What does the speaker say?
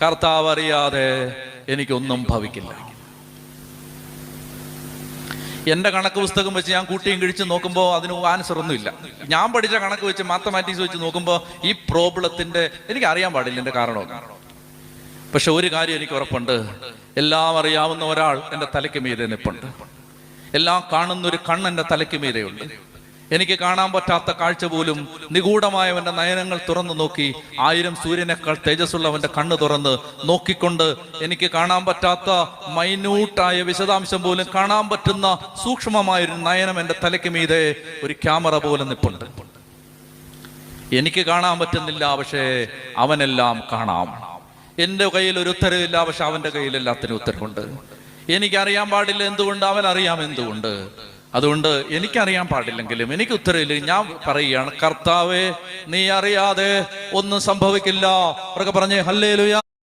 കർത്താവ് അറിയാതെ എനിക്കൊന്നും ഭവിക്കില്ല. എൻ്റെ കണക്ക് പുസ്തകം വെച്ച് ഞാൻ കൂട്ടിയും കിഴിച്ച് നോക്കുമ്പോൾ അതിന് ആൻസർ ഒന്നുമില്ല. ഞാൻ പഠിച്ച കണക്ക് വെച്ച് മാത്തമാറ്റിക്സ് വെച്ച് നോക്കുമ്പോൾ ഈ പ്രോബ്ലത്തിന്റെ എനിക്ക് അറിയാൻ പാടില്ല എൻ്റെ കാരണമൊന്നും. പക്ഷെ ഒരു കാര്യം എനിക്ക് ഉറപ്പുണ്ട്, എല്ലാം അറിയാവുന്ന ഒരാൾ എൻ്റെ തലയ്ക്ക് മീതെ നിൽപ്പുണ്ട്. എല്ലാം കാണുന്ന ഒരു കണ്ണ് എൻ്റെ തലയ്ക്ക് മീതെയുണ്ട്. എനിക്ക് കാണാൻ പറ്റാത്ത കാഴ്ച പോലും നിഗൂഢമായവന്റെ നയനങ്ങൾ തുറന്നു നോക്കി 1000 സൂര്യനേക്കാൾ തേജസ്സുള്ളവന്റെ കണ്ണ് തുറന്ന് നോക്കിക്കൊണ്ട് എനിക്ക് കാണാൻ പറ്റാത്ത മൈന്യൂട്ടായ വിശദാംശം പോലും കാണാൻ പറ്റുന്ന സൂക്ഷ്മമായൊരു നയനം എൻ്റെ തലയ്ക്ക് മീതെ ഒരു ക്യാമറ പോലെ നിൽപ്പുണ്ട്. എനിക്ക് കാണാൻ പറ്റുന്നില്ല, പക്ഷേ അവനെല്ലാം കാണാം. എൻ്റെ കയ്യിൽ ഒരു ഉത്തരവില്ല, പക്ഷെ അവന്റെ കയ്യിൽ എല്ലാത്തിനും ഉത്തരവുണ്ട്. എനിക്കറിയാൻ പാടില്ല എന്തുകൊണ്ട്, അവൻ അറിയാം എന്തുകൊണ്ട്. അതുകൊണ്ട് എനിക്കറിയാൻ പാടില്ലെങ്കിലും എനിക്ക് ഉത്തരവില്ല. ഞാൻ പറയുകയാണ്, കർത്താവേ നീ അറിയാതെ ഒന്നും സംഭവിക്കില്ല. അവരൊക്കെ പറഞ്ഞേ ഹല്ലേലൂയ.